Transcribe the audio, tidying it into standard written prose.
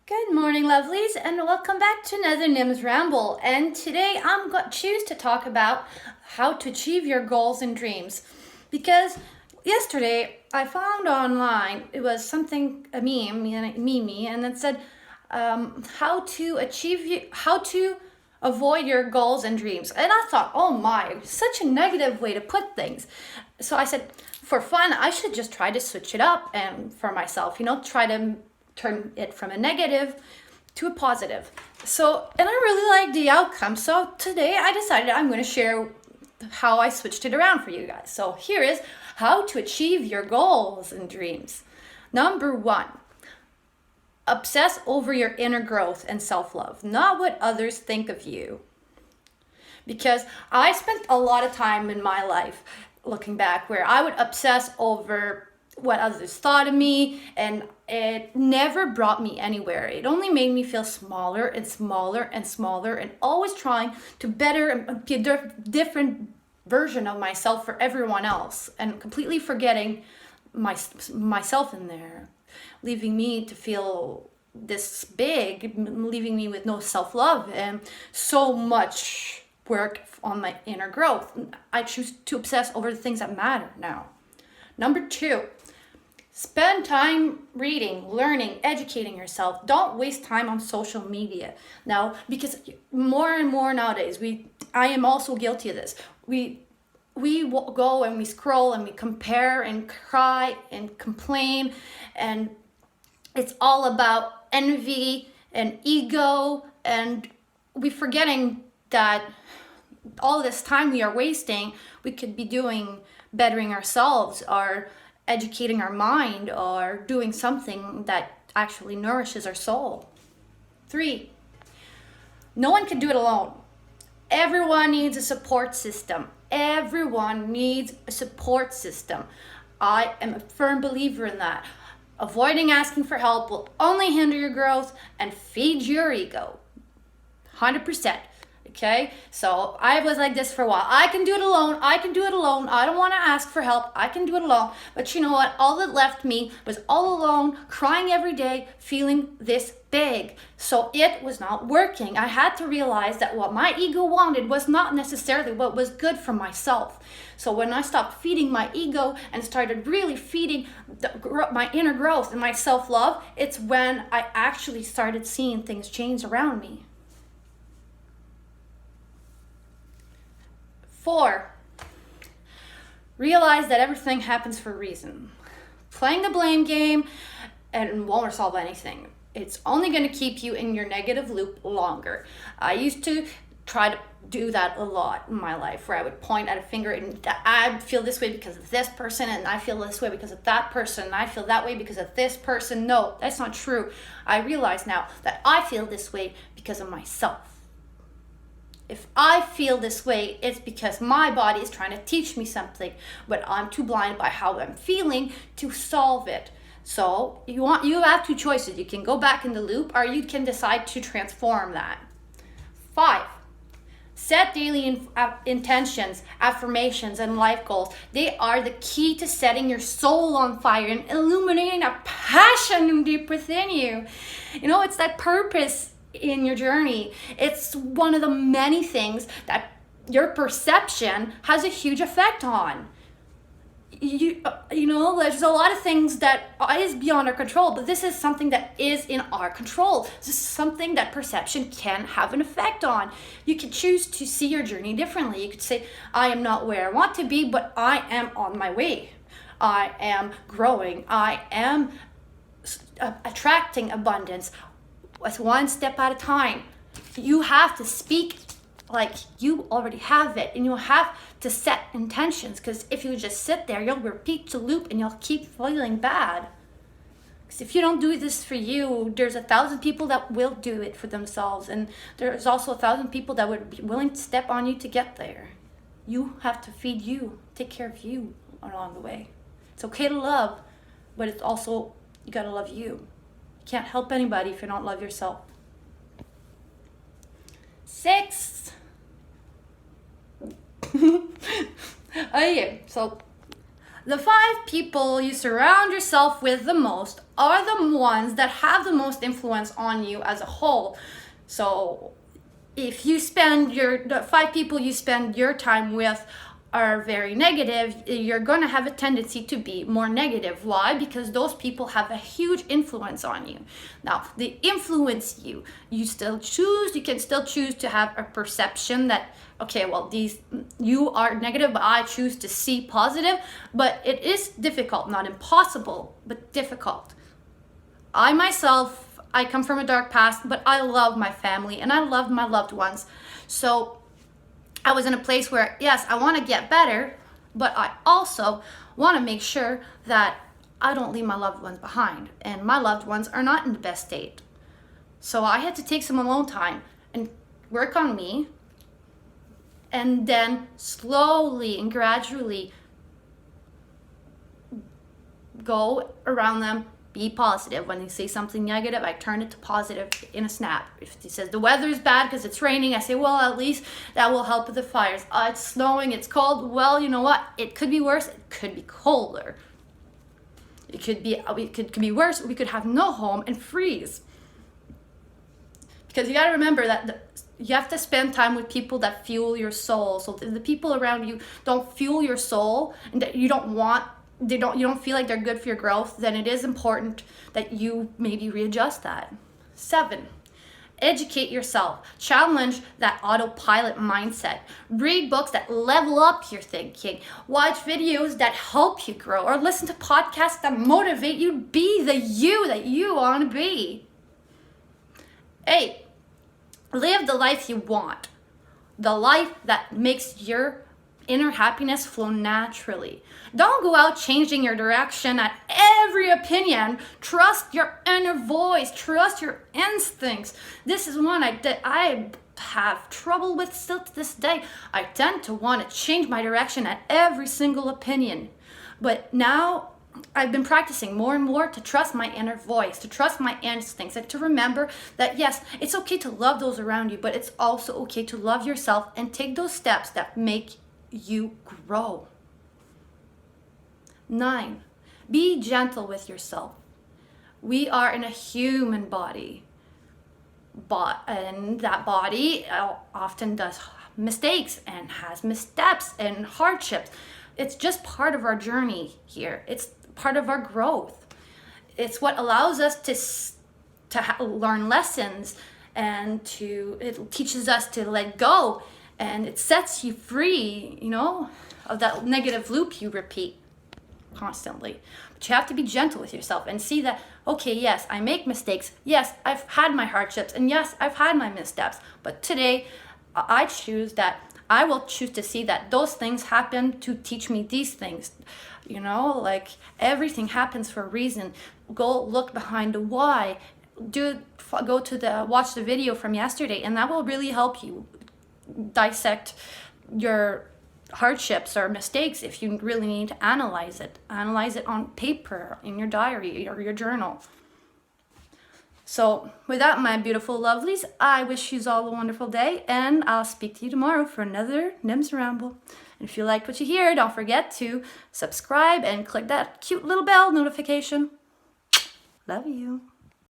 Good morning, lovelies, and welcome back to another Nimz ramble. And today I'm going to choose to talk about how to achieve your goals and dreams. Because yesterday I found online, it was something, a meme, and it said how to avoid your goals and dreams. And I thought, oh my, such a negative way to put things. So I said, for fun, I should just try to switch it up and for myself, try to turn it from a negative to a positive. So, and I really like the outcome. So today I decided I'm going to share how I switched it around for you guys. So here is how to achieve your goals and dreams. Number 1, obsess over your inner growth and self-love, not what others think of you. Because I spent a lot of time in my life looking back where I would obsess over what others thought of me, and it never brought me anywhere. It only made me feel smaller and smaller and smaller, and always trying to better and be a different version of myself for everyone else, and completely forgetting myself in there, leaving me to feel this big, leaving me with no self-love and so much work on my inner growth. I choose to obsess over the things that matter now. Number 2, spend time reading, learning, educating yourself. Don't waste time on social media now, because more and more nowadays, I am also guilty of this. We go and we scroll and we compare and cry and complain, and it's all about envy and ego, and we're forgetting that all this time we are wasting, we could be doing bettering ourselves, or educating our mind, or doing something that actually nourishes our soul. 3, no one can do it alone. Everyone needs a support system. Everyone needs a support system. I am a firm believer in that. Avoiding asking for help will only hinder your growth and feed your ego. 100%. Okay, so I was like this for a while. I can do it alone. I can do it alone. I don't want to ask for help. I can do it alone. But you know what? All that left me was all alone, crying every day, feeling this big. So it was not working. I had to realize that what my ego wanted was not necessarily what was good for myself. So when I stopped feeding my ego and started really feeding my inner growth and my self-love, it's when I actually started seeing things change around me. 4, realize that everything happens for a reason. Playing the blame game and won't resolve anything. It's only going to keep you in your negative loop longer. I used to try to do that a lot in my life, where I would point at a finger and I feel this way because of this person, and I feel this way because of that person, and I feel that way because of this person. No, that's not true. I realize now that I feel this way because of myself. If I feel this way, it's because my body is trying to teach me something, but I'm too blind by how I'm feeling to solve it. So you have 2 choices. You can go back in the loop, or you can decide to transform that. 5, set daily intentions, affirmations, and life goals. They are the key to setting your soul on fire and illuminating a passion deep within you. It's that purpose in your journey. It's one of the many things that your perception has a huge effect on. There's a lot of things that is beyond our control, but this is something that is in our control. This is something that perception can have an effect on. You can choose to see your journey differently. You could say, I am not where I want to be, but I am on my way. I am growing. I am attracting abundance. With 1 step at a time. You have to speak like you already have it, and you have to set intentions, because if you just sit there, you'll repeat the loop and you'll keep feeling bad. Because if you don't do this for you, there's 1,000 people that will do it for themselves, and there's also 1,000 people that would be willing to step on you to get there. You have to feed you, take care of you along the way. It's okay to love, but it's also, you gotta love you. Can't help anybody if you don't love yourself. 6. Oh yeah, so The 5 people you surround yourself with the most are the ones that have the most influence on you as a whole. So if you spend the 5 people you spend your time with are very negative, you're going to have a tendency to be more negative. Why? Because those people have a huge influence on you. Now, they influence you. You can still choose to have a perception that, okay, well, you are negative, but I choose to see positive. But it is difficult, not impossible, but difficult. I come from a dark past, but I love my family and I love my loved ones. So I was in a place where, yes, I want to get better, but I also want to make sure that I don't leave my loved ones behind. And my loved ones are not in the best state. So I had to take some alone time and work on me, and then slowly and gradually go around them. Be positive. When they say something negative, I turn it to positive in a snap. If he says the weather is bad because it's raining, I say, well, at least that will help with the fires. It's snowing, it's cold. Well, you know what? It could be worse. It could be colder. It could be worse. We could have no home and freeze. Because you got to remember that you have to spend time with people that fuel your soul. So if the people around you don't fuel your soul and that you don't feel like they're good for your growth, then it is important that you maybe readjust that. 7, educate yourself. Challenge that autopilot mindset. Read books that level up your thinking. Watch videos that help you grow, or listen to podcasts that motivate you to be the you that you want to be. 8, live the life you want. The life that makes your inner happiness flow naturally. Don't go out changing your direction at every opinion. Trust your inner voice. Trust your instincts. This is one that I have trouble with still to this day. I tend to want to change my direction at every single opinion. But now I've been practicing more and more to trust my inner voice, to trust my instincts, and to remember that, yes, it's okay to love those around you, but it's also okay to love yourself and take those steps that make you grow. 9, be gentle with yourself. We are in a human body, and that body often does mistakes and has missteps and hardships. It's just part of our journey here. It's part of our growth. It's what allows us to learn lessons, and it teaches us to let go, and it sets you free, of that negative loop you repeat constantly. But you have to be gentle with yourself and see that, okay, yes, I make mistakes. Yes, I've had my hardships, and yes, I've had my missteps. But today, I will choose to see that those things happen to teach me these things. Like everything happens for a reason. Go look behind the why. Watch the video from yesterday, and that will really help you dissect your hardships or mistakes if you really need to analyze it. Analyze it on paper, in your diary or your journal. So with that, my beautiful lovelies, I wish you all a wonderful day, and I'll speak to you tomorrow for another Nimz ramble. And if you like what you hear, don't forget to subscribe and click that cute little bell notification. Love you.